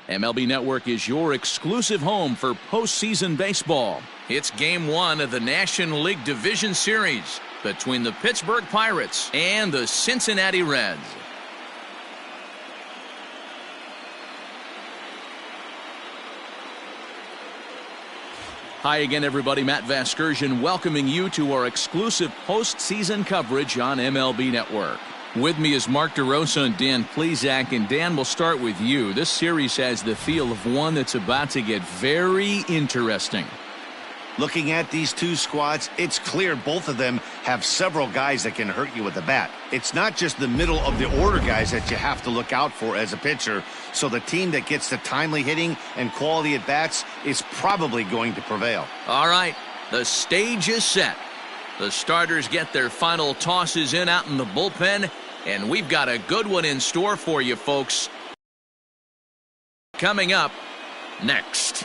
MLB Network is your exclusive home for postseason baseball. It's Game 1 of the National League Division Series between the Pittsburgh Pirates and the Cincinnati Reds. Hi again, everybody. Matt Vasgersian welcoming you to our exclusive postseason coverage on MLB Network. With me is Mark DeRosa and Dan Plesac, and Dan, we'll start with you. This series has the feel of one that's about to get very interesting. Looking at these two squads, it's clear both of them have several guys that can hurt you with the bat. It's not just the middle of the order guys that you have to look out for as a pitcher. So the team that gets the timely hitting and quality at bats is probably going to prevail. All right, the stage is set. The starters get their final tosses in out in the bullpen, and we've got a good one in store for you, folks. Coming up next.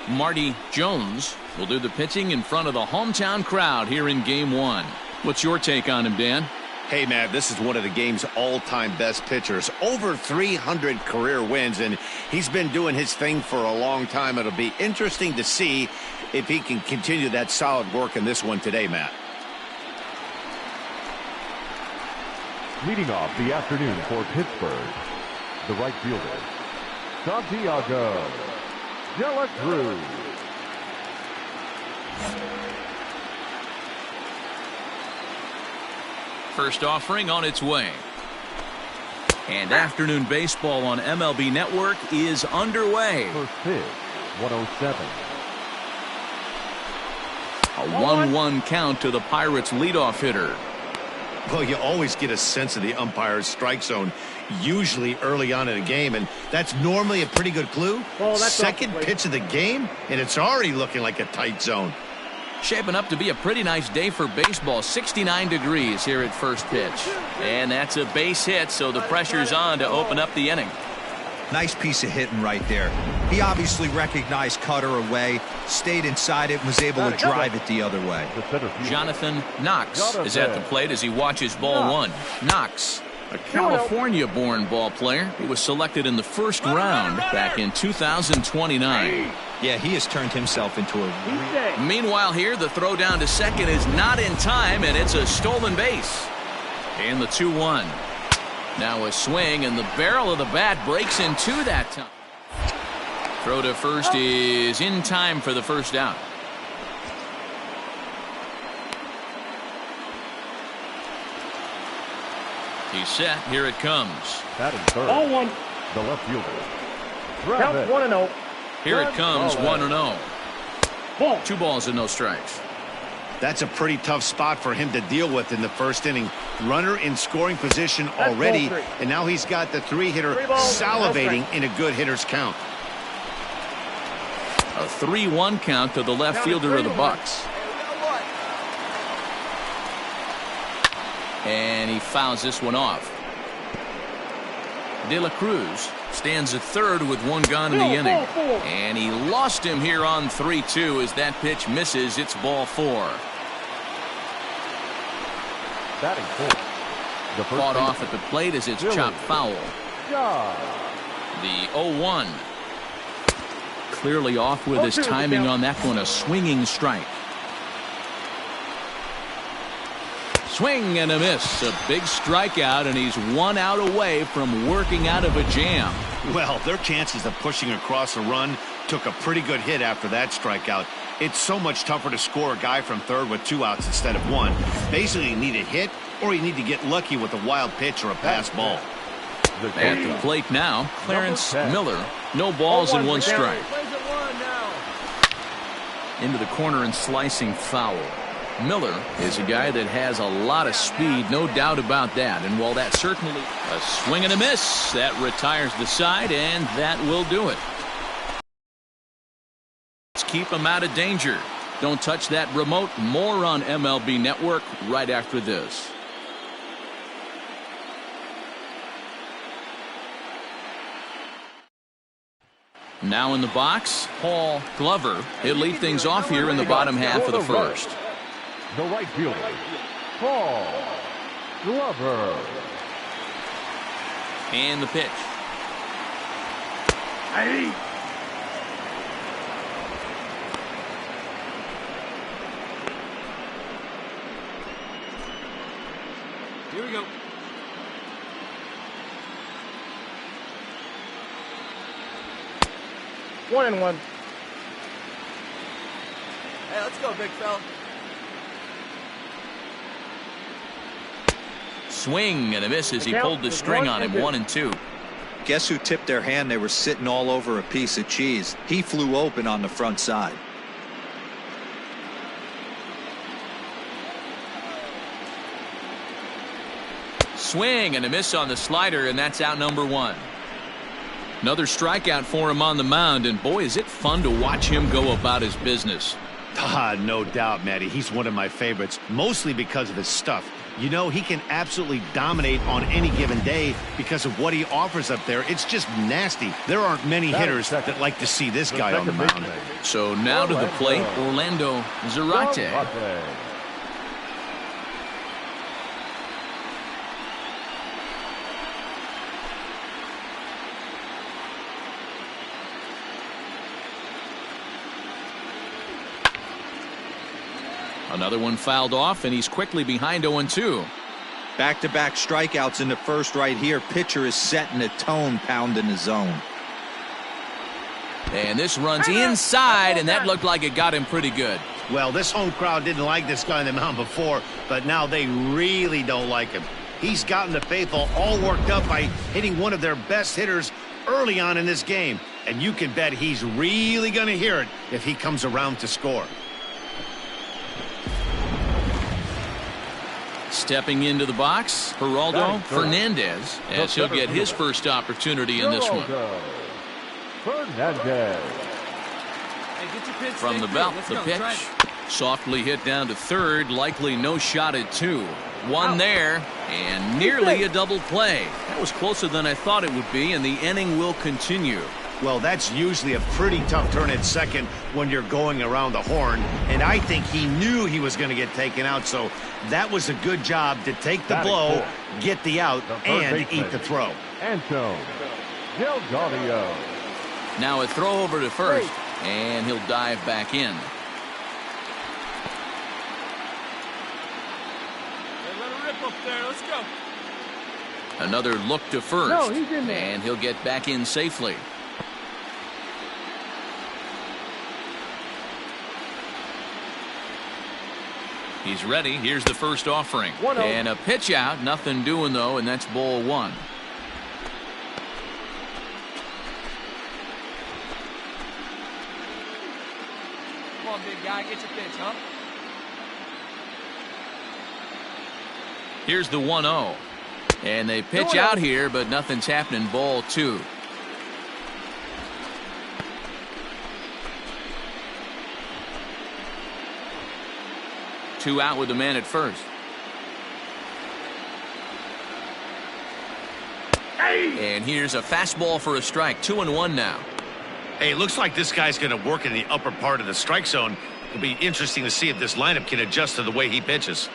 Marty Jones will do the pitching in front of the hometown crowd here in Game 1. What's your take on him, Dan? Hey, man, this is one of the game's all-time best pitchers. Over 300 career wins, and he's been doing his thing for a long time. It'll be interesting to see if he can continue that solid work in this one today, Matt. Leading off the afternoon for Pittsburgh, the right fielder, Santiago De La Cruz. First offering on its way. And afternoon baseball on MLB Network is underway. First pitch, 107. A 1-1 count to the Pirates leadoff hitter. Well, you always get a sense of the umpire's strike zone, usually early on in a game, and that's normally a pretty good clue. Second pitch of the game, and it's already looking like a tight zone. Shaping up to be a pretty nice day for baseball. 69 degrees here at first pitch. And that's a base hit, so the pressure's on to open up the inning. Nice piece of hitting right there. He obviously recognized cutter away, stayed inside it, and was able to drive it the other way. Jonathan Knox is at the plate as he watches ball one. Knox, a California-born ball player. He was selected in the first round back in 2029. Yeah, he has turned himself into a... Meanwhile here, the throw down to second is not in time, and it's a stolen base. And the 2-1. Now a swing, and the barrel of the bat breaks in two that time. Throw to first is in time for the first out. He's set. Here it comes. Batting third. Ball one. The left fielder. Count 1-0. Here it comes, 1-0. Ball. 2 balls and no strikes. That's a pretty tough spot for him to deal with in the first inning. Runner in scoring position already, and now he's got the 3-hitter salivating in a good hitter's count. A 3-1 count to the left fielder of the Bucks. And he fouls this one off. De La Cruz stands at third with 1 gone in the inning. And he lost him here on 3-2 as that pitch misses. It's ball 4. Batting fourth. Fought off at the plate as it's chopped foul. The 0-1. Clearly off with his timing on that one. A swinging strike. Swing and a miss. A big strikeout, and he's 1 out away from working out of a jam. Well, their chances of pushing across a run took a pretty good hit after that strikeout. It's so much tougher to score a guy from third with 2 outs instead of 1. Basically, you need a hit, or you need to get lucky with a wild pitch or a pass ball. At the plate now, Clarence Miller. No balls and 1 strike. Into the corner and slicing foul. Miller is a guy that has a lot of speed, no doubt about that. And while that certainly a swing and a miss, that retires the side, and that will do it. It's keep him out of danger. Don't touch that remote. More on MLB Network right after this. Now in the box, Paul Glover. He'll lead things off here in the bottom half of the first. The right fielder, Paul Glover. And the pitch. Hey. Here we go. One and one. Hey, let's go, big fella. Swing and a miss as he pulled the string on him. 1-2. Guess who tipped their hand? They were sitting all over a piece of cheese. He flew open on the front side. Swing and a miss on the slider, and that's out number 1. Another strikeout for him on the mound, and boy, is it fun to watch him go about his business. No doubt, Matty. He's one of my favorites, mostly because of his stuff. You know, he can absolutely dominate on any given day because of what he offers up there. It's just nasty. There aren't many hitters that like to see this guy on the mound. So now to the plate, Orlando Zarate. Another one fouled off, and he's quickly behind 0-2. Back-to-back strikeouts in the first right here. Pitcher is setting the tone, pounding the zone. And this runs inside, and that looked like it got him pretty good. Well, this home crowd didn't like this guy on the mound before, but now they really don't like him. He's gotten the faithful all worked up by hitting one of their best hitters early on in this game. And you can bet he's really going to hear it if he comes around to score. Stepping into the box, Geraldo Fernandez, as he'll get his first opportunity in this one. Fernandez. From the belt, the pitch. Softly hit down to third, likely no shot at 2. One there, and nearly a double play. That was closer than I thought it would be, and the inning will continue. Well, that's usually a pretty tough turn at second when you're going around the horn, and I think he knew he was going to get taken out, so that was a good job to take the blow, get the out, and eat the throw. Anton Delgado. Now a throw over to first, and he'll dive back in. Let her rip up there. Let's go. Another look to first, and he'll get back in safely. He's ready. Here's the first offering. And a pitch out. Nothing doing, though, and that's ball 1. Come on, big guy. Get your pitch, huh? Here's the 1-0. And they pitch out here, but nothing's happening. Ball 2. Two out with the man at first. And here's a fastball for a strike. 2-1 now. Hey, looks like this guy's going to work in the upper part of the strike zone. It'll be interesting to see if this lineup can adjust to the way he pitches. Here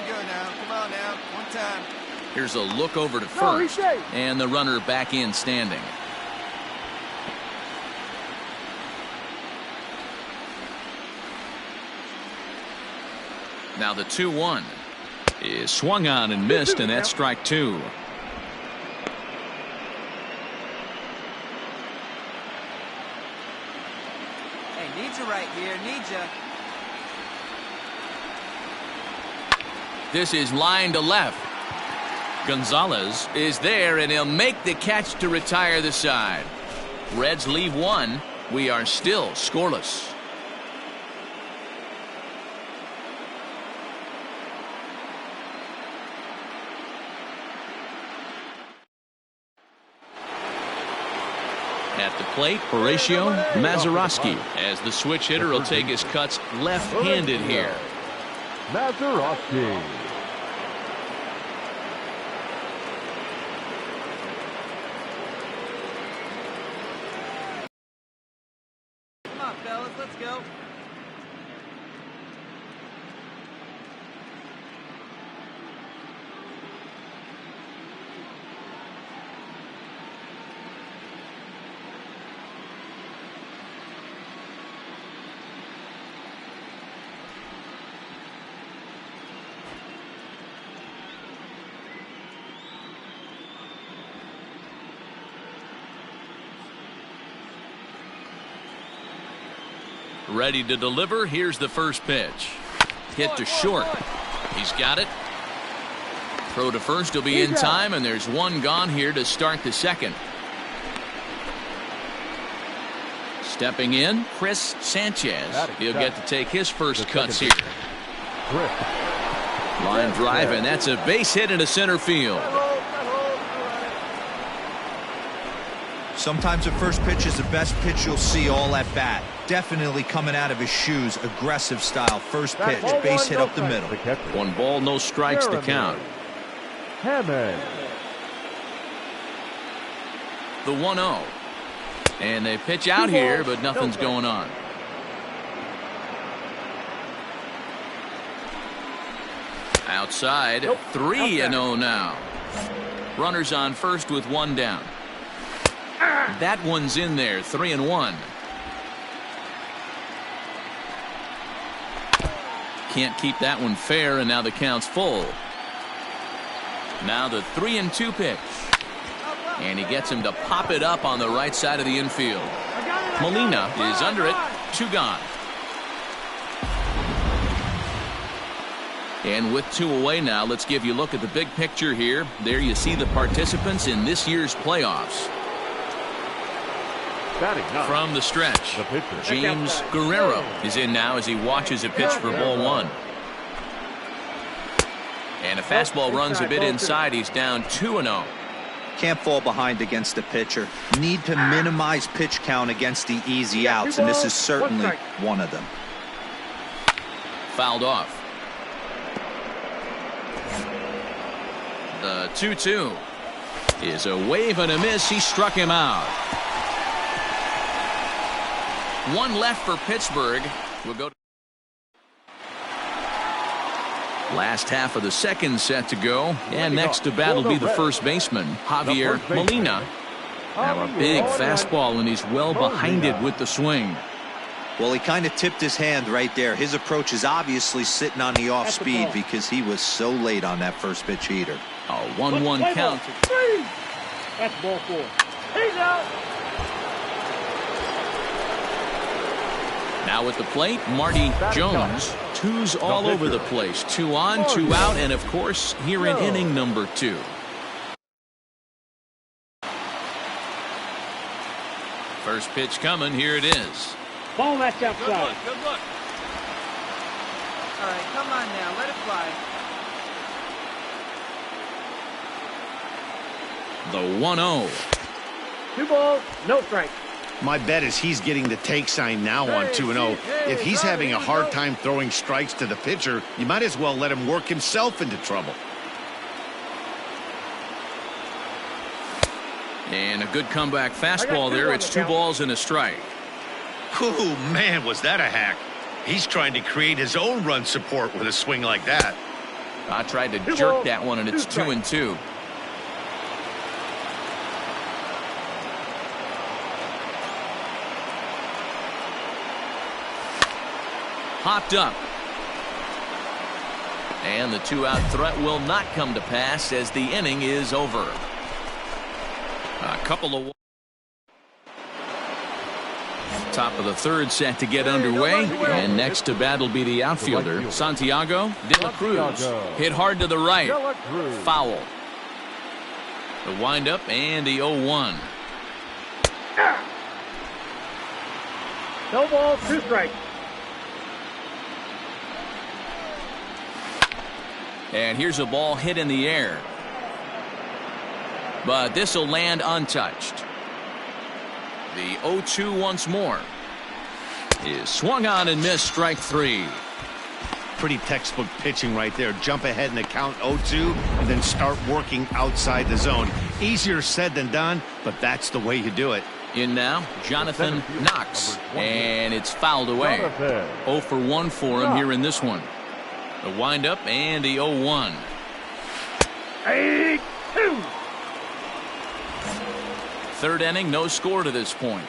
we go now. Come on now. One time. Here's a look over to first. And the runner back in standing. Now the 2-1 is swung on and missed, and that's strike 2. Hey, need you right here. Need you. This is line to left. Gonzalez is there, and he'll make the catch to retire the side. Reds leave 1. We are still scoreless. At the plate, Horatio Mazeroski, as the switch hitter will take his cuts left-handed here. Mazeroski. Come on, fellas, let's go. Ready to deliver. Here's the first pitch. Hit to short. He's got it. Throw to first will be in time, and there's one gone here to start the second. Stepping in, Chris Sanchez. He'll get to take his first cuts here. Line drive, and that's a base hit into center field. Sometimes the first pitch is the best pitch you'll see all at bat. Definitely coming out of his shoes, aggressive style. First pitch, base hit up the middle. 1 ball, no strikes to count. Hammond. The 1-0. And they pitch out here, but nothing's going on. Outside, 3-0 now. Runners on first with 1 down. That one's in there, 3-1. Can't keep that one fair, and now the count's full. Now the 3-2 pitch. And he gets him to pop it up on the right side of the infield. Molina is under it, 2 gone. And with 2 away now, let's give you a look at the big picture here. There you see the participants in this year's playoffs. From the stretch, James Guerrero is in now as he watches a pitch for ball 1. And a fastball runs a bit inside. He's down 2-0. Can't fall behind against the pitcher. Need to minimize pitch count against the easy outs, and this is certainly one of them. Fouled off. The 2-2 is a wave and a miss. He struck him out. 1 left for Pittsburgh. We'll go to last half of the second set to go, and next to bat will be the first baseman, Javier Molina. Now a big fastball, and he's well behind it with the swing. Well, he kind of tipped his hand right there. His approach is obviously sitting on the off speed because he was so late on that first pitch heater. A 1-1 count. That's ball 4. He's out. Now at the plate, Marty Jones. 2's all over the place. 2 on, 2 out, and of course, here in inning number 2. First pitch coming. Here it is. Ball, that's outside. Good look. All right, come on now. Let it fly. The 1-0. 2 balls, no strike. My bet is he's getting the take sign now on 2-0. If he's having a hard time throwing strikes to the pitcher, you might as well let him work himself into trouble. And a good comeback fastball there. It's 2 balls and a strike. Oh, man, was that a hack. He's trying to create his own run support with a swing like that. I tried to jerk that one, and it's 2-2. Hopped up. And the 2-out threat will not come to pass as the inning is over. A couple of top of the third set to get underway, and next to bat will be the outfielder Santiago de la Cruz. Hit hard to the right. Foul. The windup and the 0-1. No ball, 2 strikes. And here's a ball hit in the air. But this will land untouched. The 0-2 once more. Is swung on and missed, strike 3. Pretty textbook pitching right there. Jump ahead in the count 0-2 and then start working outside the zone. Easier said than done, but that's the way you do it. In now, Jonathan Knox, and it's fouled away. 0 for 1 for him here in this one. The windup and the 0-1. 8-2. Third inning, no score to this point.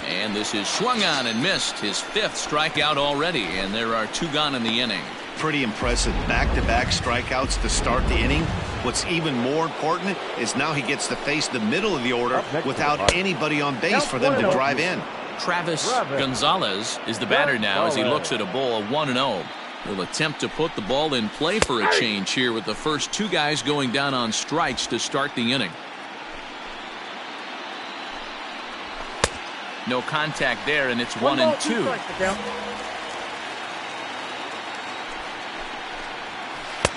And this is swung on and missed. His 5th strikeout already, and there are 2 gone in the inning. Pretty impressive back-to-back strikeouts to start the inning. What's even more important is now he gets to face the middle of the order without anybody on base for them to drive in. Travis Gonzalez is the batter now as he looks at a ball of 1-0. He'll attempt to put the ball in play for a change here with the first 2 guys going down on strikes to start the inning. No contact there, and it's 1-2.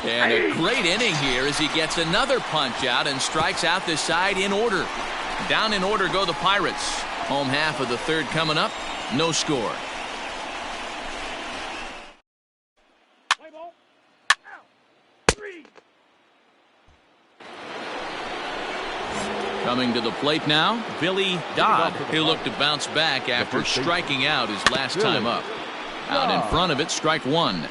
And a great inning here as he gets another punch out and strikes out the side in order. Down in order go the Pirates. Home half of the 3rd coming up. No score. Coming to the plate now, Billy Dodd. He'll look to bounce back after striking out his last time up. Out in front of it, strike 1.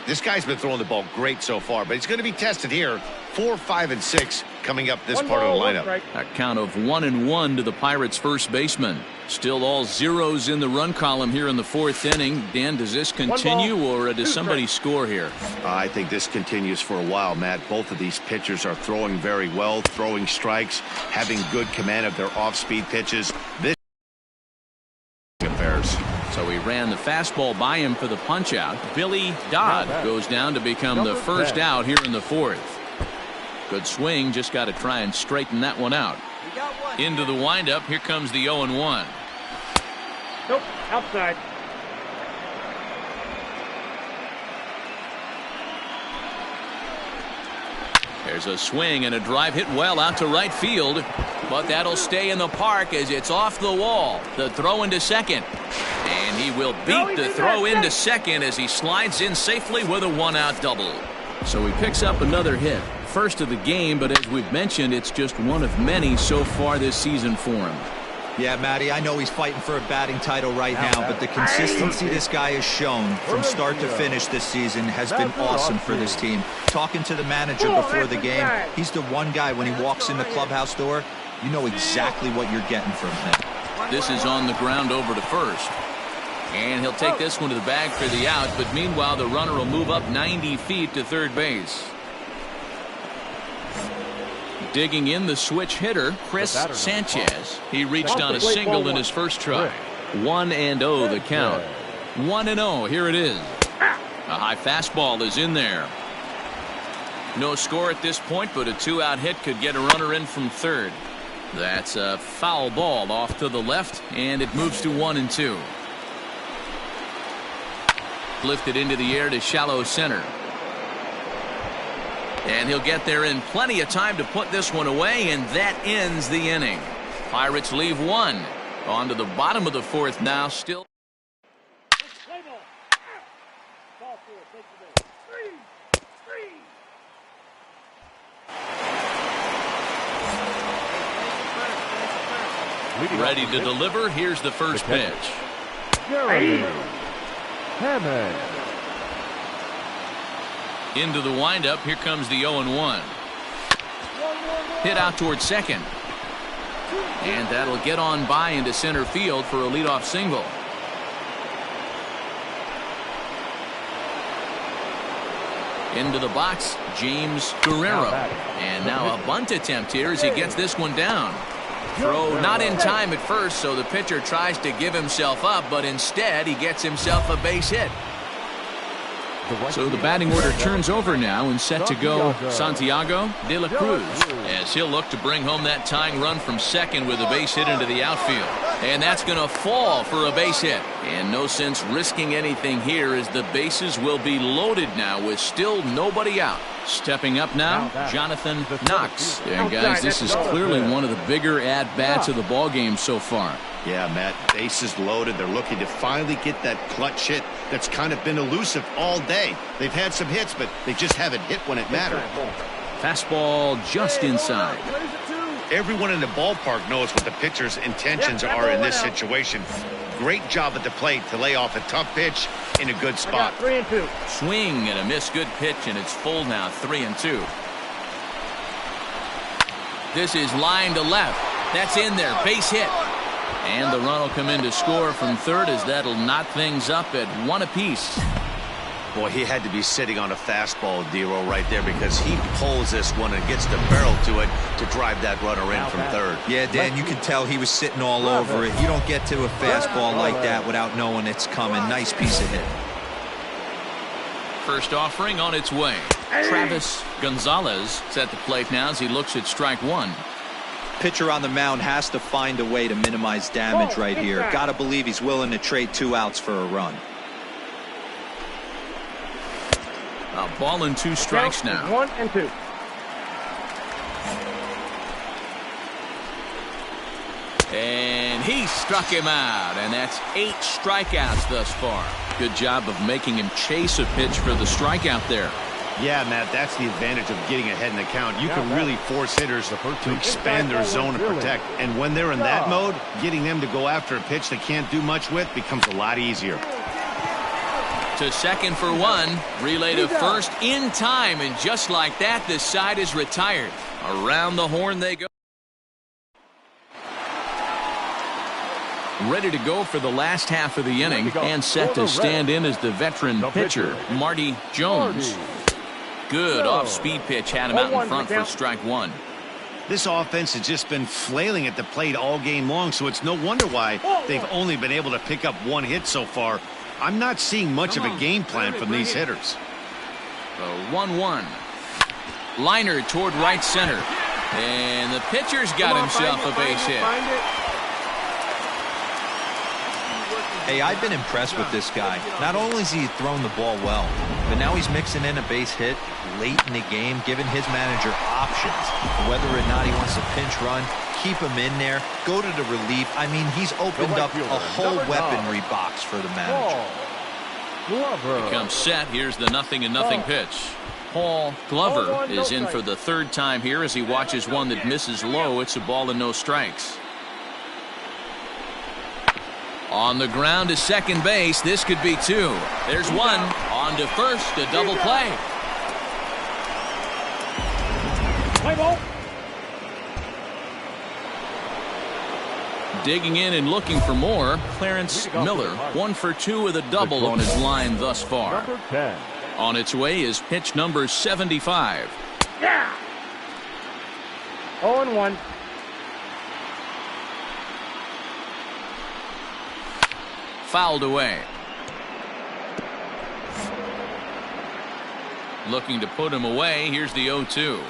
This guy's been throwing the ball great so far, but he's going to be tested here. 4, 5, and 6 coming up this part of the lineup. A count of 1-1 to the Pirates' first baseman. Still all zeros in the run column here in the 4th inning. Dan, does this continue or does somebody score here? I think this continues for a while, Matt. Both of these pitchers are throwing very well, throwing strikes, having good command of their off-speed pitches. This affairs. So he ran the fastball by him for the punch-out. Billy Dodd goes down to become the first out here in the 4th. Good swing, just got to try and straighten that one out. Into the windup, here comes the 0-1. Nope, outside. There's a swing and a drive hit well out to right field, but that'll stay in the park as it's off the wall. The throw into second, and he will beat the throw into second as he slides in safely with a 1-out double. So he picks up another hit. First of the game, but as we've mentioned, it's just one of many so far this season for him. Yeah, Matty, I know he's fighting for a batting title right now, but the consistency this guy has shown from start to finish this season has been awesome for this team. Talking to the manager before the game, he's the one guy when he walks in the clubhouse door, you know exactly what you're getting from him. This is on the ground over to first. And he'll take this one to the bag for the out, but meanwhile the runner will move up 90 feet to third base. Digging in the switch hitter, Chris Sanchez. He reached on a single in his first try. 1-0 the count. 1-0, here it is. A high fastball is in there. No score at this point, but a 2-out hit could get a runner in from third. That's a foul ball off to the left, and it moves to 1-2. Lifted into the air to shallow center. And he'll get there in plenty of time to put this one away, and that ends the inning. Pirates leave 1. On to the bottom of the 4th now, still. Ready to deliver. Here's the first pitch. Guerrero. Into the windup. Here comes the 0-1. Hit out towards second. And that'll get on by into center field for a leadoff single. Into the box, James Guerrero. And now a bunt attempt here as he gets this one down. Throw not in time at first, so the pitcher tries to give himself up, but instead he gets himself a base hit. So the batting order turns over now and set to go Santiago de la Cruz, as he'll look to bring home that tying run from second with a base hit into the outfield. And that's going to fall for a base hit. And no sense risking anything here, as the bases will be loaded now with still nobody out. Stepping up now, Jonathan Knox. And guys, this is clearly one of the bigger at-bats of the ballgame so far. Yeah, Matt, bases loaded. They're looking to finally get that clutch hit that's kind of been elusive all day. They've had some hits, but they just haven't hit when it mattered. Fastball just inside. Everyone in the ballpark knows what the pitcher's intentions are in this situation. Great job at the plate to lay off a tough pitch in a good spot. 3-2. Swing and a miss, good pitch, and it's full now, 3-2. This is line to left. That's in there, base hit. And the run will come in to score from third, as that'll knot things up at 1 apiece. Boy, he had to be sitting on a fastball, Dero, right there, because he pulls this one and gets the barrel to it to drive that runner in from third. Yeah, Dan, you can tell he was sitting all over it. You don't get to a fastball like that without knowing it's coming. Nice piece of hit. First offering on its way. Travis Gonzalez is at the plate now as he looks at strike one. Pitcher on the mound has to find a way to minimize damage right here. Gotta believe he's willing to trade 2 outs for a run. A ball and 2 strikes now. 1-2. And he struck him out, and that's 8 strikeouts thus far. Good job of making him chase a pitch for the strikeout there. Yeah, Matt, that's the advantage of getting ahead in the count. You can really force hitters to expand their zone and protect. And when they're in that mode, getting them to go after a pitch they can't do much with becomes a lot easier. To second for 1. Relay to first in time, and just like that, this side is retired. Around the horn they go. Ready to go for the last half of the inning, and set to stand in as the veteran pitcher, Marty Jones. Good off-speed pitch had him out in front for strike 1. This offense has just been flailing at the plate all game long, so it's no wonder why they've only been able to pick up 1 hit so far. I'm not seeing much of a game plan from these hitters. The 1-1. Liner toward right center. And the pitcher's got himself a base hit. Hey, I've been impressed with this guy. Not only has he thrown the ball well, but now he's mixing in a base hit late in the game, giving his manager options. Whether or not he wants to pinch run, keep him in there, go to the relief. I mean, he's opened up a whole weaponry box for the manager. Becomes set. Here's the 0-0 pitch. Paul Glover is in for the 3rd time here as he watches one that misses low. It's a ball and no strikes. On the ground to second base. This could be 2. There's 1. On to first. A double play. Play ball. Digging in and looking for more, Clarence Miller. 1 for 2 with a double on his line thus far. Number 10. On its way is pitch number 75. Yeah. 0-1. Fouled away. Looking to put him away. Here's the 0-2.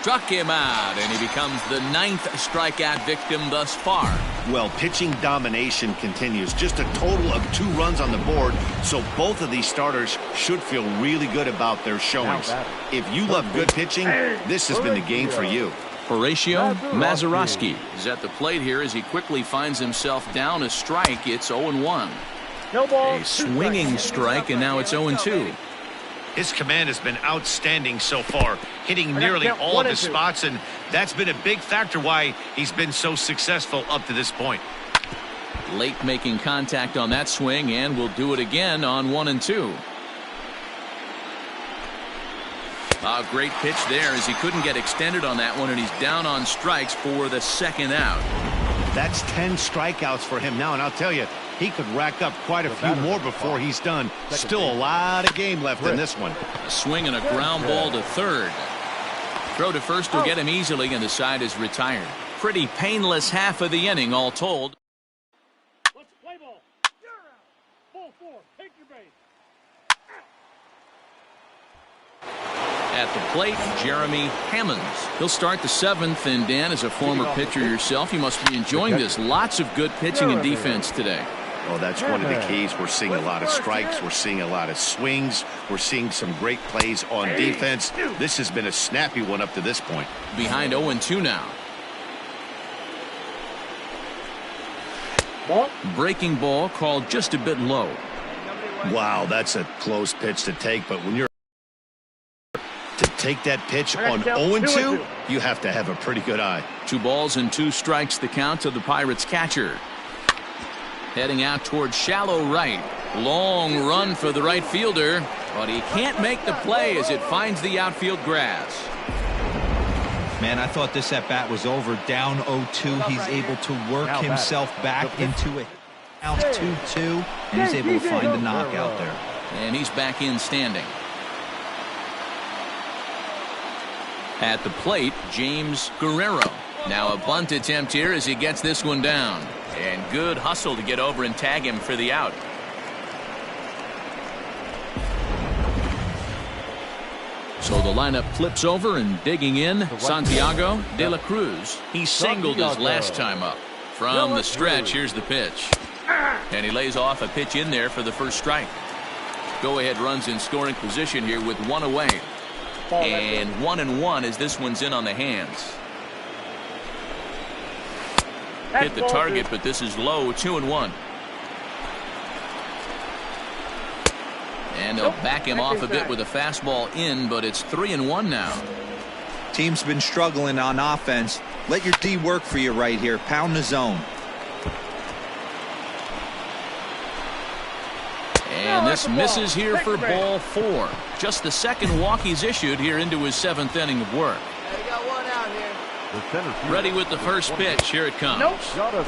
Struck him out, and he becomes the 9th strikeout victim thus far. Well, pitching domination continues. Just a total of 2 runs on the board, so both of these starters should feel really good about their showings. If you love good pitching, this has been the game for you. Horatio Mazeroski is at the plate here as he quickly finds himself down a strike. It's 0-1. No ball. A swinging strike, and now it's 0-2. His command has been outstanding so far, hitting nearly all of his spots, and that's been a big factor why he's been so successful up to this point. Late making contact on that swing, and will do it again on 1-2. A great pitch there as he couldn't get extended on that one, and he's down on strikes for the 2nd out. That's 10 strikeouts for him now, and I'll tell you, he could rack up quite a few more before he's done. Still a lot of game left in this one. A swing and a ground ball to third. Throw to first will get him easily, and the side is retired. Pretty painless half of the inning all told. Let's play ball. You're out. Ball 4. Take your base. At the plate, Jeremy Hammonds. He'll start the 7th, and Dan, as a former pitcher yourself, you must be enjoying this. Lots of good pitching and defense today. Oh, that's one of the keys. We're seeing a lot of strikes. We're seeing a lot of swings. We're seeing some great plays on defense. This has been a snappy one up to this point. Behind 0-2 now. Ball. Breaking ball called just a bit low. Wow, that's a close pitch to take, but when you're to take that pitch on 0-2, you have to have a pretty good eye. 2 balls and 2 strikes the count to the Pirates catcher. Heading out towards shallow right. Long run for the right fielder, but he can't make the play as it finds the outfield grass. Man, I thought this at bat was over. Down 0-2. He's able to work himself back into it. Out 2-2, and he's able to find the knockout there. And he's back in standing. At the plate, James Guerrero. Now a bunt attempt here as he gets this one down. And good hustle to get over and tag him for the out. So the lineup flips over, and digging in, Santiago de la Cruz. He singled his last time up. From the stretch, here's the pitch. And he lays off a pitch in there for the first strike. Go-ahead runs in scoring position here with 1 away. And 1-1 as this one's in on the hands. Hit the target, but this is low. 2-1. And they'll back him off a bit with a fastball in, but it's 3-1 now. Team's been struggling on offense. Let your D work for you right here. Pound the zone. And this misses here for ball 4. Just the second walk he's issued here into his 7th inning of work. Hey, you got one out here. Ready with the first pitch. Here it comes.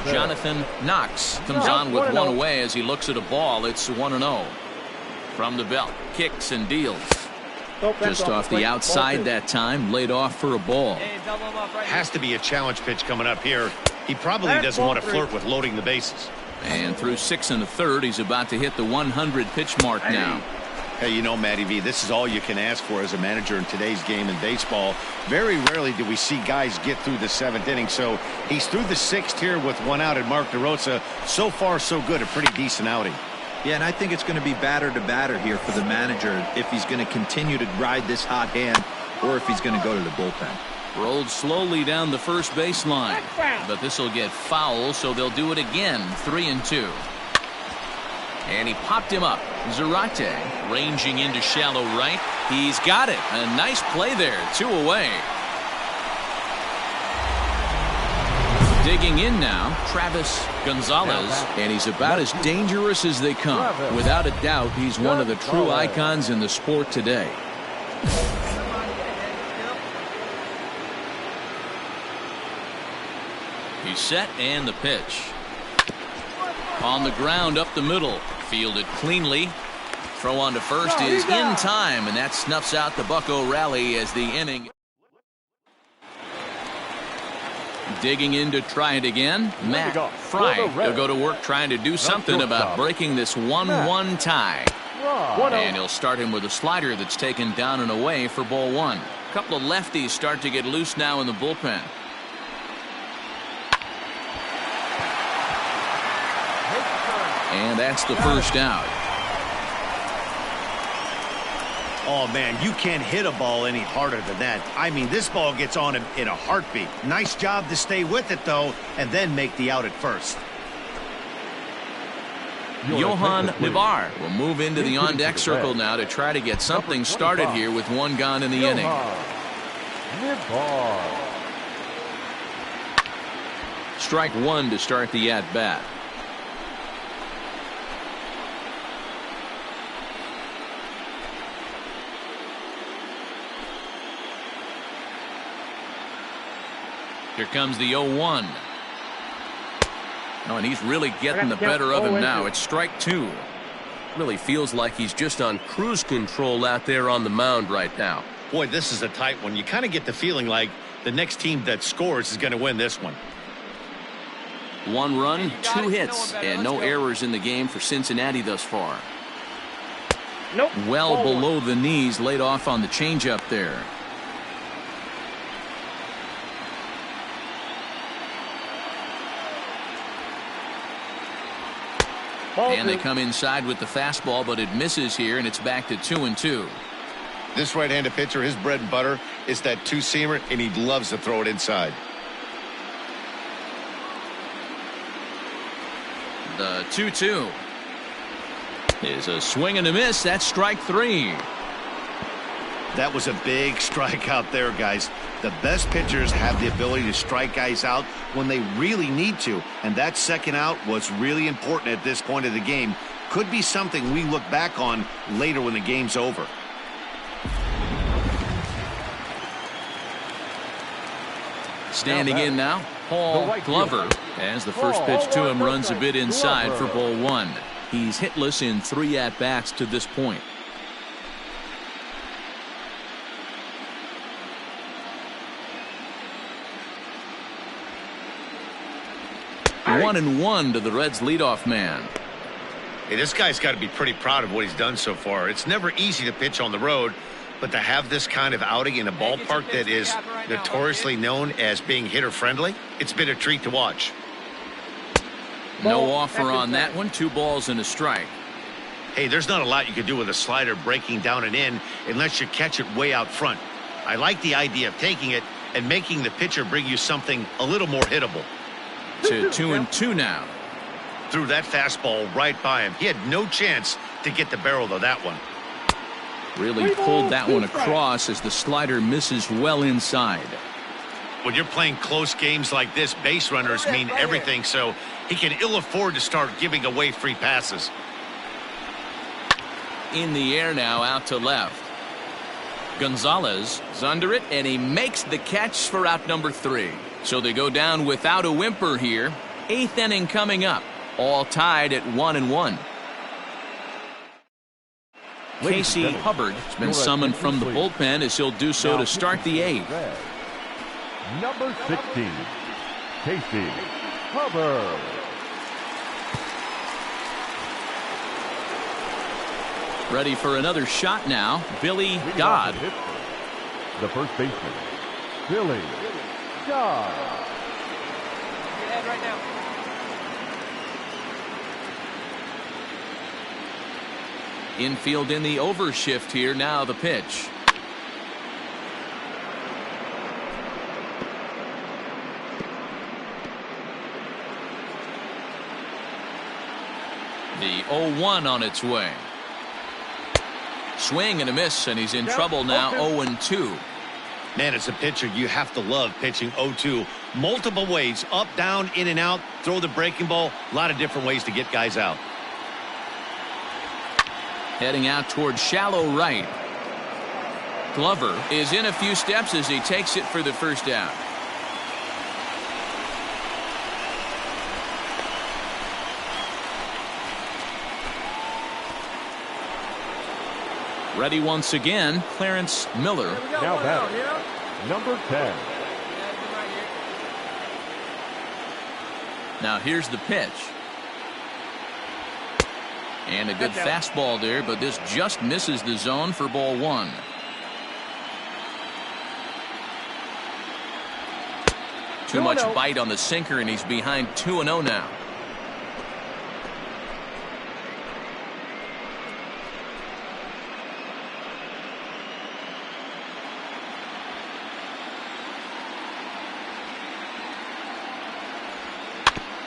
Jonathan Knox comes on with 1 away as he looks at a ball. It's 1-0. From the belt, kicks and deals. Just off the outside that time, laid off for a ball. Has to be a challenge pitch coming up here. He probably doesn't want to flirt with loading the bases. And through 6 1/3, he's about to hit the 100 pitch mark now. Hey, you know, Matty V, this is all you can ask for as a manager in today's game in baseball. Very rarely do we see guys get through the 7th inning. So he's through the 6th here with 1 out, and Mark DeRosa, so far so good, a pretty decent outing. Yeah, and I think it's going to be batter to batter here for the manager if he's going to continue to ride this hot hand or if he's going to go to the bullpen. Rolled slowly down the first baseline, but this will get foul, so they'll do it again. 3-2. And he popped him up. Zarate ranging into shallow right. He's got it. A nice play there. 2 away. Digging in now, Travis Gonzalez, and he's about as dangerous as they come. Without a doubt, he's one of the true icons in the sport today. He's set, and the pitch. On the ground up the middle. Fielded cleanly. Throw on to first is in time, and that snuffs out the Bucco rally as the inning. Digging in to try it again. Matt Fry. He'll go to work trying to do something about breaking this 1-1 tie. And he'll start him with a slider that's taken down and away for ball 1. A couple of lefties start to get loose now in the bullpen. And that's the first out. Oh, man, you can't hit a ball any harder than that. I mean, this ball gets on him in a heartbeat. Nice job to stay with it, though, and then make the out at first. Johan Nivar will move into the on-deck circle now to try to get something started here with 1 gone in the inning. Strike 1 to start the at-bat. Here comes the 0-1. Oh, and he's really getting the better of him now. It's strike 2. Really feels like he's just on cruise control out there on the mound right now. Boy, this is a tight one. You kind of get the feeling like The next team that scores is going to win this one. 1 run, 2 hits, and no errors in the game for Cincinnati thus far. Nope. Well below the knees, laid off on the changeup there. And they come inside with the fastball, but it misses here, and it's back to 2-2. This right-handed pitcher, his bread and butter is that two-seamer, and he loves to throw it inside. The 2-2 is a swing and a miss. That's strike 3. That was a big strikeout there, guys. The best pitchers have the ability to strike guys out when they really need to, and that second out was really important at this point of the game. Could be something we look back on later when the game's over. Standing in now, Paul Glover, as the first pitch to him runs a bit inside for ball 1. He's hitless in 3 at-bats to this point. Hey. 1-1 to the Reds' leadoff man. Hey, this guy's got to be pretty proud of what he's done so far. It's never easy to pitch on the road, but to have this kind of outing in a ballpark that is notoriously known as being hitter-friendly, it's been a treat to watch. No offer on that one. 2 balls and a strike. Hey, there's not a lot you can do with a slider breaking down and in unless you catch it way out front. I like the idea of taking it and making the pitcher bring you something a little more hittable. To 2-2 now. Threw that fastball right by him. He had no chance to get the barrel of that one. Really pulled that one across as the slider misses well inside. When you're playing close games like this, base runners mean everything, so he can ill afford to start giving away free passes. In the air now, out to left. Gonzalez is under it, and he makes the catch for out number 3. So they go down without a whimper here. 8th inning coming up. All tied at 1-1. Casey Hubbard has been summoned from the bullpen as he'll do so to start the 8th. Number 16, Casey Hubbard. Ready for another shot now, Billy Dodd. The first baseman, Billy Dodd. Your head right now. Infield in the overshift here. Now the pitch. The 0-1 on its way. Swing and a miss, and he's in trouble now. 0-2. Man, as a pitcher, you have to love pitching 0-2. Multiple ways, up, down, in and out, throw the breaking ball. A lot of different ways to get guys out. Heading out towards shallow right. Glover is in a few steps as he takes it for the first out. Ready once again, Clarence Miller. Now batting, number 10. Now here's the pitch. And a good fastball there, but this just misses the zone for ball 1. Too much bite on the sinker, and he's behind 2-0 now.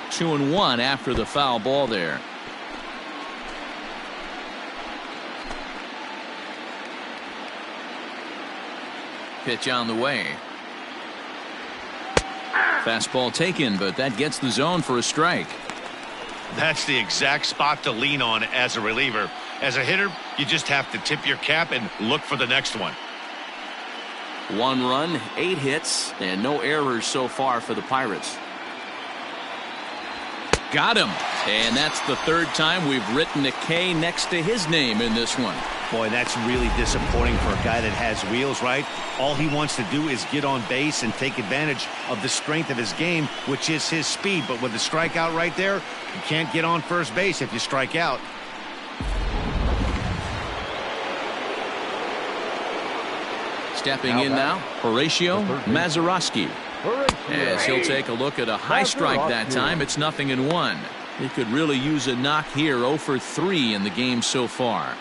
Two and 1 after the foul ball there. Pitch on the way. Fastball taken, but that gets the zone for a strike. That's the exact spot to lean on as a reliever. As a hitter, you just have to tip your cap and look for the next one. 1 run, 8 hits, and no errors so far for the Pirates. Got him. And that's the 3rd time we've written a K next to his name in this one. Boy, that's really disappointing for a guy that has wheels, right? All he wants to do is get on base and take advantage of the strength of his game, which is his speed. But with the strikeout right there, you can't get on first base if you strike out. Stepping in now, Horatio Mazeroski. As he'll take a look at a high strike that time. It's 0-1. He could really use a knock here. 0 for 3 in the game so far.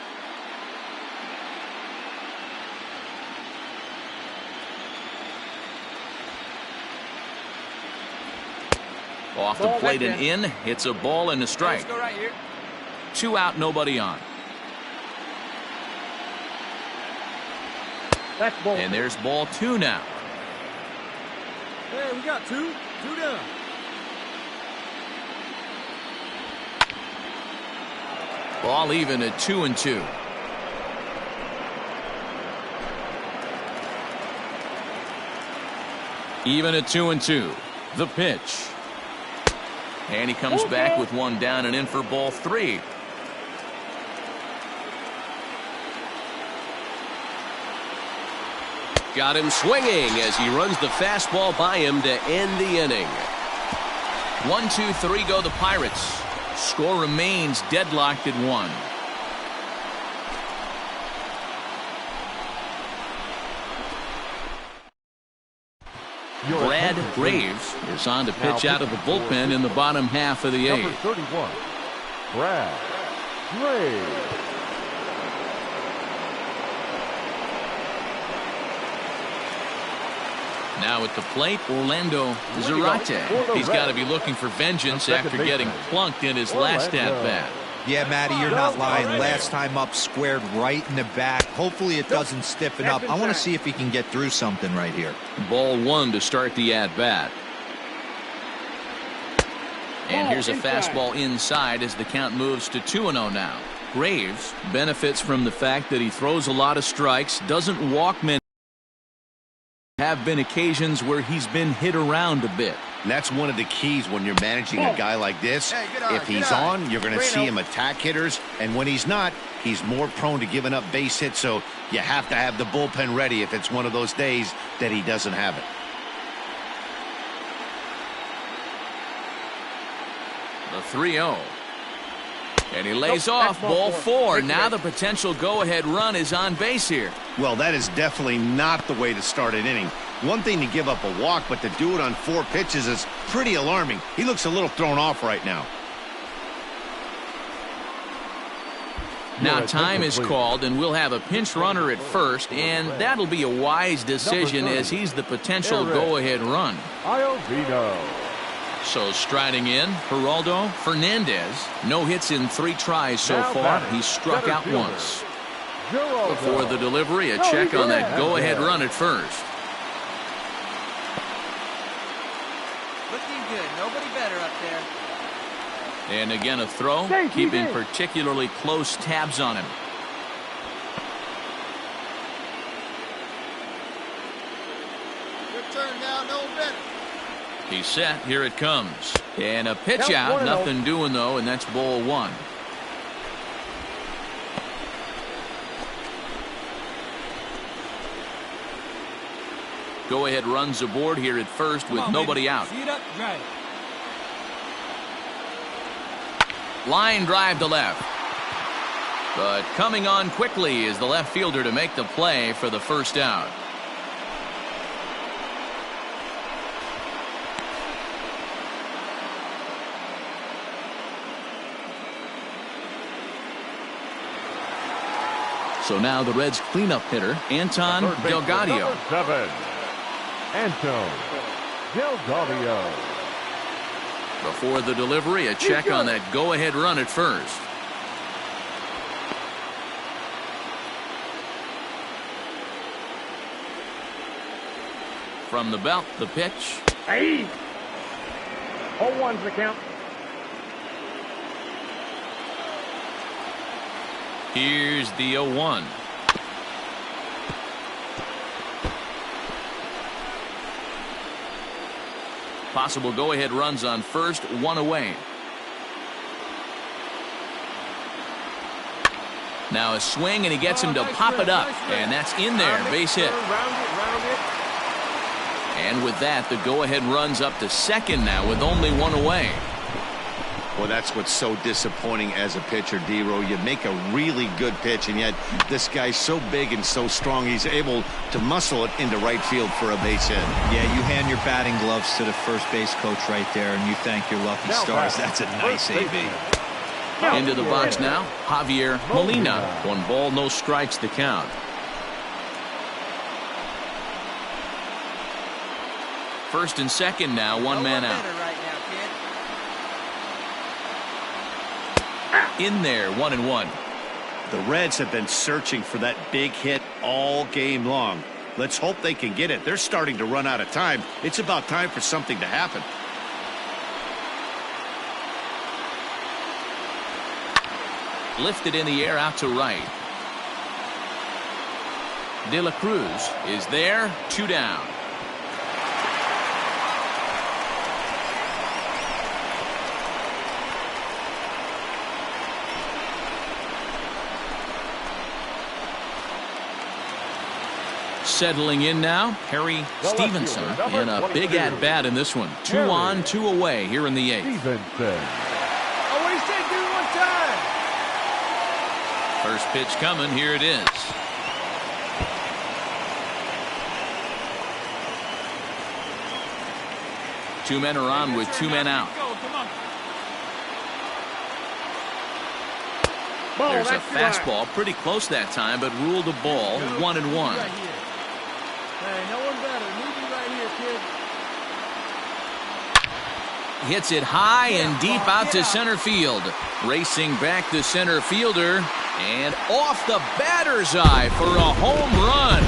Off the plate and in. It's a ball and a strike. Let's go right here. 2 out, nobody on. That's ball. And there's ball 2 now. Hey, we got 2 down. Ball even at 2-2. Even at 2-2. The pitch. And he comes back with 1 down and in for ball 3. Got him swinging as he runs the fastball by him to end the inning. 1-2-3 go the Pirates. Score remains deadlocked at 1. Brad Graves is on to pitch out of the bullpen in the bottom half of the 8th. Number 31, Brad Graves. Now at the plate, Orlando Zarate. He's got to be looking for vengeance after getting plunked in his last at-bat. Yeah, Matty, you're not lying. Last time up, squared right in the back. Hopefully it doesn't stiffen up. I want to see if he can get through something right here. Ball 1 to start the at-bat. And here's a fastball inside as the count moves to 2-0 now. Graves benefits from the fact that he throws a lot of strikes, doesn't walk many. Have been occasions where he's been hit around a bit. And that's one of the keys when you're managing a guy like this. If he's on, you're going to see him attack hitters. And when he's not, he's more prone to giving up base hits. So you have to have the bullpen ready if it's one of those days that he doesn't have it. The 3-0. And he lays off ball 4. Now the potential go-ahead run is on base here. Well, that is definitely not the way to start an inning. One thing to give up a walk, but to do it on 4 pitches is pretty alarming. He looks a little thrown off right now. Now time is called, and we'll have a pinch runner at first, and that'll be a wise decision as he's the potential go-ahead run. So striding in, Geraldo Fernandez. No hits in 3 tries so far. He's struck out once. Before the delivery, a check on that go-ahead run at first. Looking good. Nobody better up there. And again a throw, keeping particularly close tabs on him. Your turn now, no better. He's set. Here it comes. And a pitch out. Nothing doing, though, and that's ball 1. Go-ahead runs aboard here at first with nobody out. See it up, drive. Line drive to left. But coming on quickly is the left fielder to make the play for the first out. So now the Reds cleanup hitter, Anton Delgado. Number 7, Anton Delgado. Before the delivery, a check on that go-ahead run at first. From the belt, the pitch. Hey! 0-1's the count. Here's the 0-1. Possible go-ahead runs on first, 1 away. Now a swing, and he gets him to pop it up. And that's in there. Base hit. And with that, the go-ahead runs up to second now with only one away. Well, that's what's so disappointing as a pitcher, D-Row. You make a really good pitch, and yet this guy's so big and so strong, he's able to muscle it into right field for a base hit. Yeah, you hand your batting gloves to the first base coach right there, and you thank your lucky stars. That's a nice AB. Into the box now, Javier Molina. 1 ball, no strikes to count. First and second now, one man out. In there, 1-1. The Reds have been searching for that big hit all game long. Let's hope they can get it. They're starting to run out of time. It's about time for something to happen. Lifted in the air out to right. De La Cruz is there, 2 down. Settling in now, Harry Stevenson, and a big at-bat in this one. 2 on, 2 away here in the 8th. Oh, what do you say? Do it 1 time. First pitch coming, here it is. Two men are on with 2 men out. There's a fastball, pretty close that time, but ruled a ball, 1-1. Hey, no one better. Meet me right here, kid. Hits it high and deep out to center field. Racing back the center fielder, and off the batter's eye for a home run.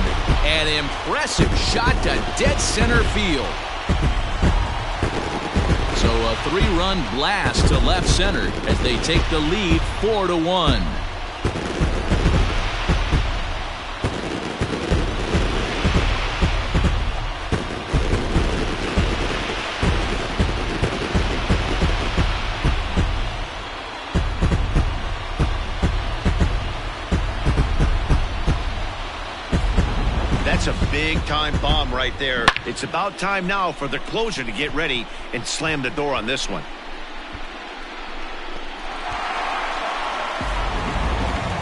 An impressive shot to dead center field. So a 3-run blast to left center as they take the lead 4-1. That's a big-time bomb right there. It's about time now for the closer to get ready and slam the door on this one.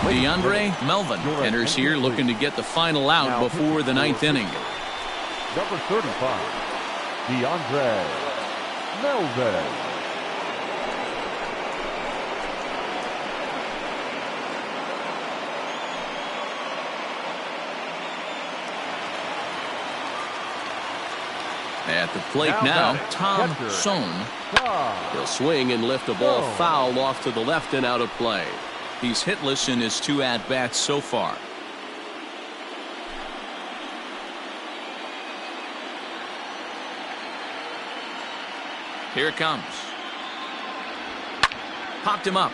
DeAndre Melvin enters here looking to get the final out before the 9th inning. Number 35, DeAndre Melvin. At the plate now, Tom Sohn. He'll swing and lift a ball foul off to the left and out of play. He's hitless in his 2 at-bats so far. Here it comes. Popped him up.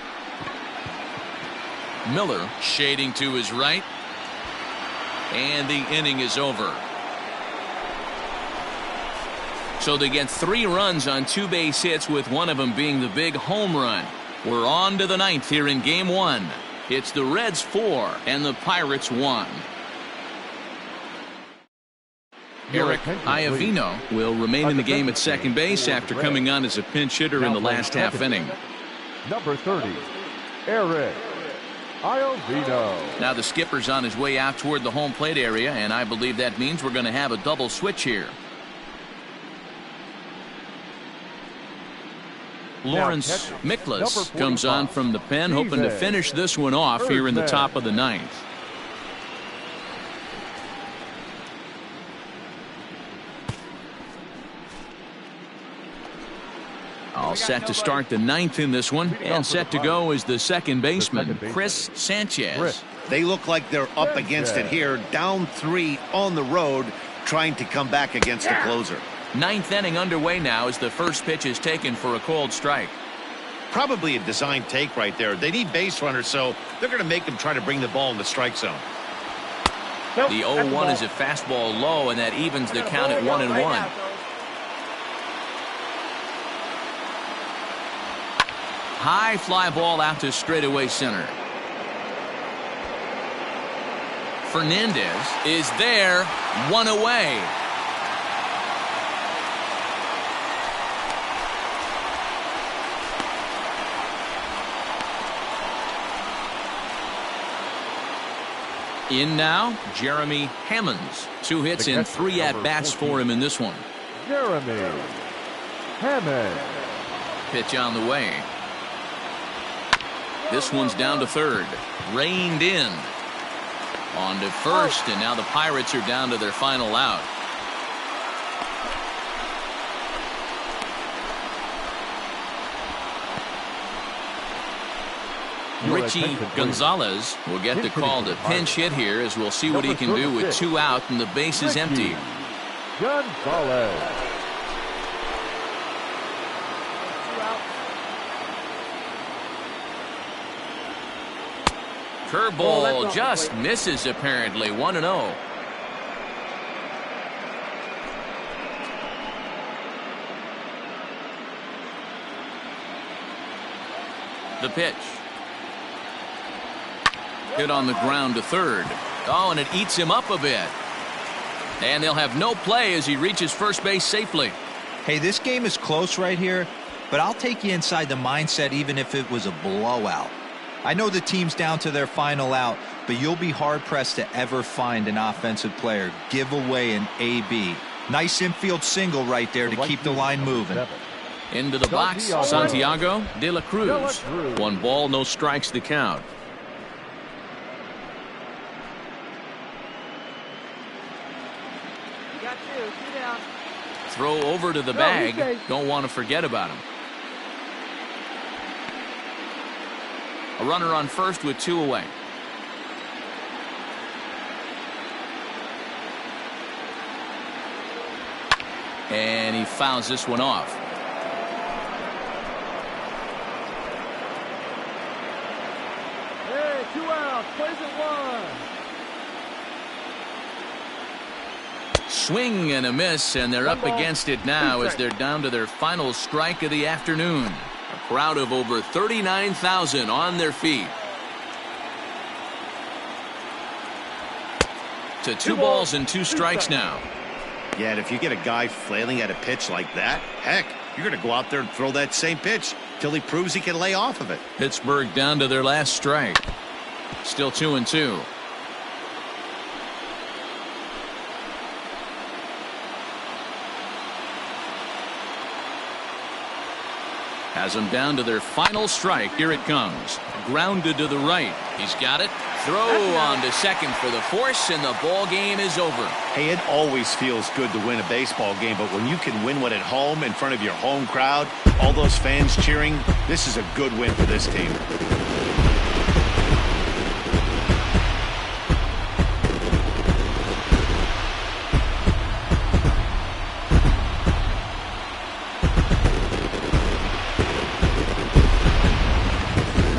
Miller shading to his right. And the inning is over. So they get 3 runs on 2 base hits, with one of them being the big home run. We're on to the 9th here in game 1. It's the Reds 4 and the Pirates 1. Eric Iovino will remain in the game at second base after coming on as a pinch hitter in the last half inning. Number 30, Eric Iovino. Now the skipper's on his way out toward the home plate area, and I believe that means we're going to have a double switch here. Lawrence Miklas comes on from the pen, hoping to finish this one off here in the top of the 9th. All set to start the 9th in this one, and set to go is the second baseman, Chris Sanchez. They look like they're up against it here, down 3 on the road, trying to come back against the closer. 9th inning underway now as the first pitch is taken for a cold strike. Probably a design take right there. They need base runners, so they're going to make them try to bring the ball in the strike zone. The 0-1 is a fastball low, and that evens the count at 1-1. High fly ball out to straightaway center. Fernandez is there, one away. In now, Jeremy Hammonds. 2 hits and 3 at-bats for him in this one. Jeremy Hammond. Pitch on the way. This one's down to third. Reined in. On to first, and now the Pirates are down to their final out. Richie Gonzalez will get the call to pinch hit here, as we'll see what he can do with 2 out and the base is empty. Gonzalez. Curveball just misses apparently. 1-0. The pitch. Hit on the ground to third. Oh, and it eats him up a bit. And they'll have no play as he reaches first base safely. Hey, this game is close right here, but I'll take you inside the mindset even if it was a blowout. I know the team's down to their final out, but you'll be hard-pressed to ever find an offensive player give away an AB. Nice infield single right there to keep the line moving. Into the box, Santiago de la Cruz. 1 ball, no strikes to count. Throw over to the bag. Don't want to forget about him. A runner on first with 2 away. And he fouls this one off. Hey, 2 outs. Plays it 1. Swing and a miss, and they're up against it now as they're down to their final strike of the afternoon. A crowd of over 39,000 on their feet. To 2 balls and 2 strikes now. Yeah, and if you get a guy flailing at a pitch like that, heck, you're going to go out there and throw that same pitch till he proves he can lay off of it. Pittsburgh down to their last strike. Still 2-2. Has them down to their final strike. Here it comes. Grounded to the right. He's got it. Throw on to second for the force, and the ball game is over. Hey, it always feels good to win a baseball game, but when you can win one at home in front of your home crowd, all those fans cheering, this is a good win for this team.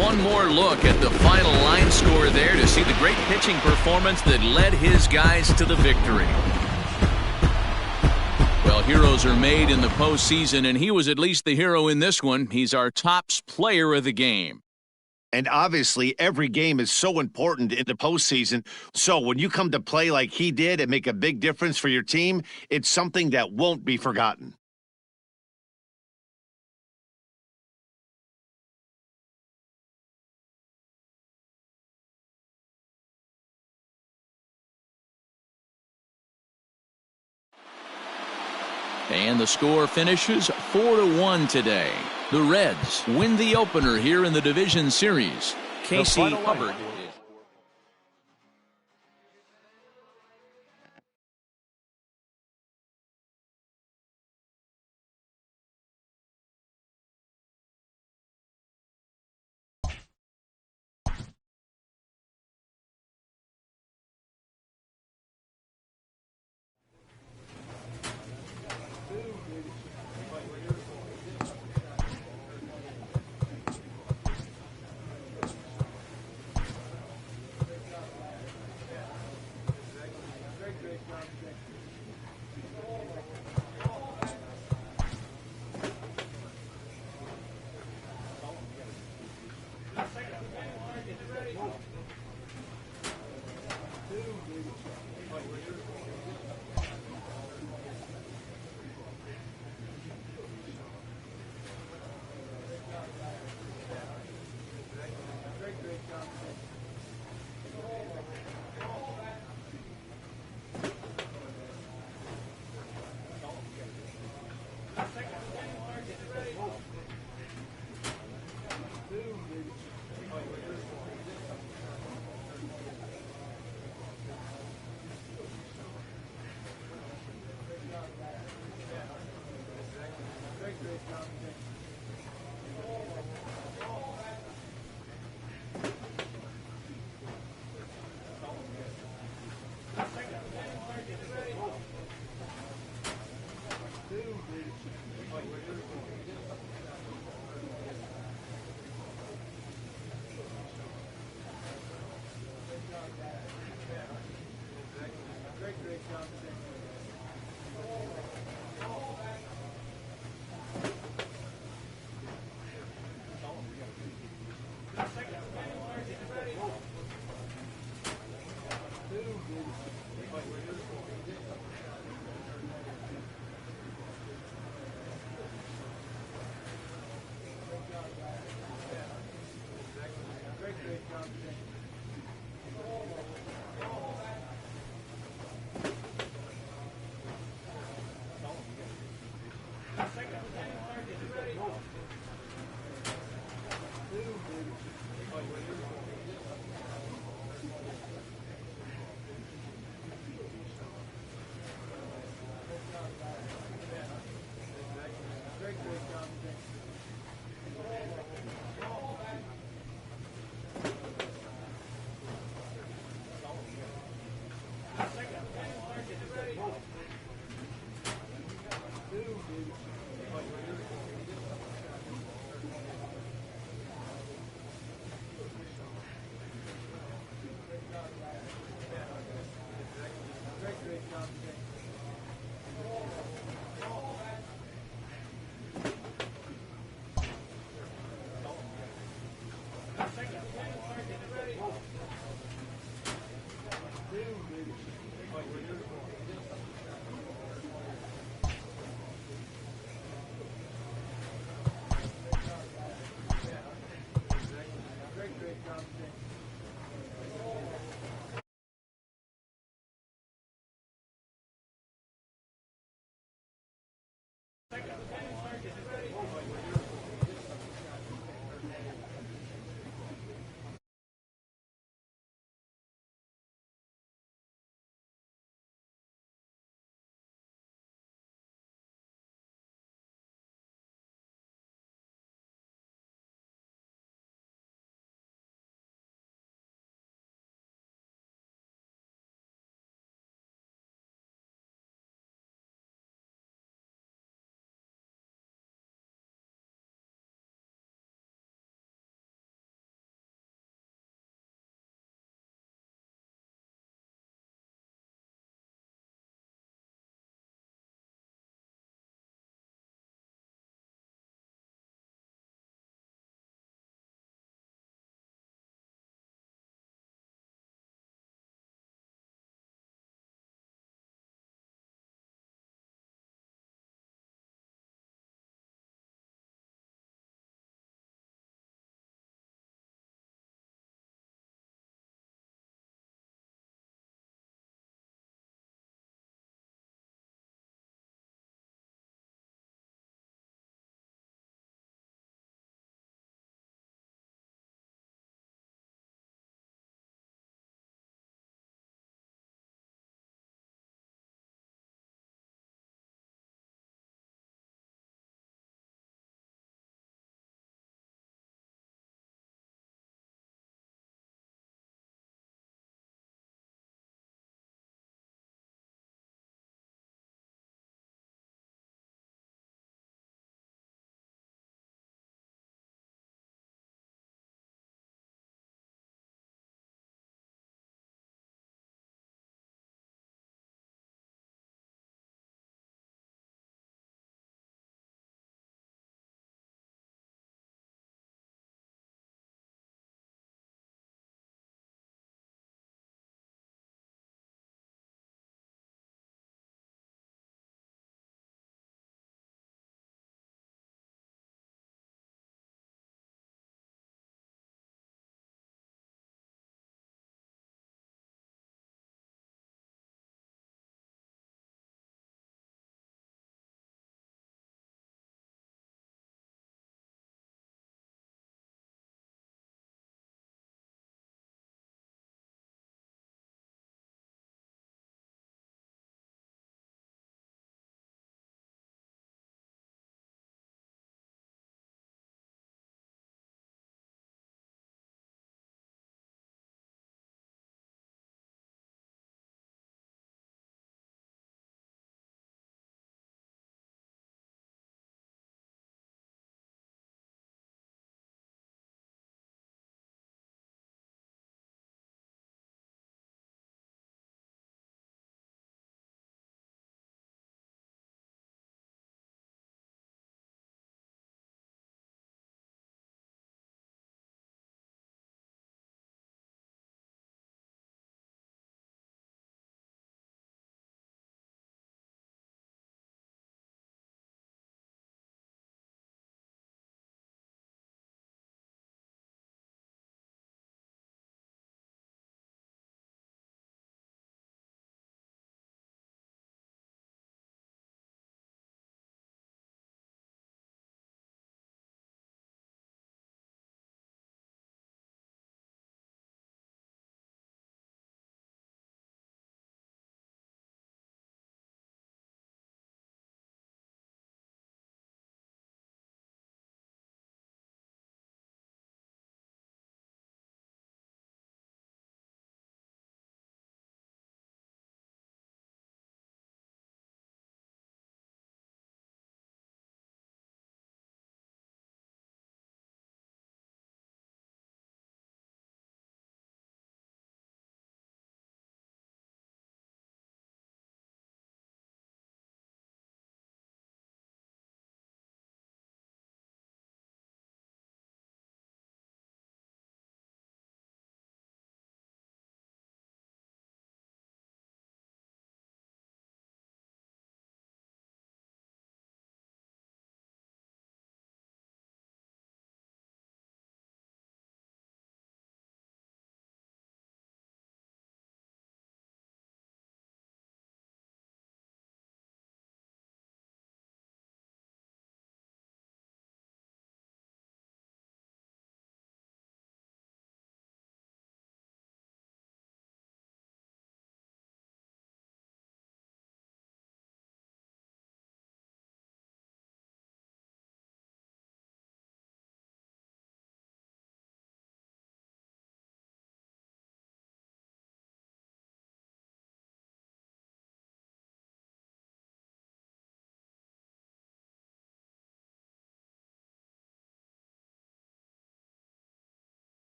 One more look at the final line score there to see the great pitching performance that led his guys to the victory. Well, heroes are made in the postseason, and he was at least the hero in this one. He's our top player of the game. And obviously, every game is so important in the postseason. So when you come to play like he did and make a big difference for your team, it's something that won't be forgotten. And the score finishes 4-1 today. The Reds win the opener here in the division series. Casey Hubbard.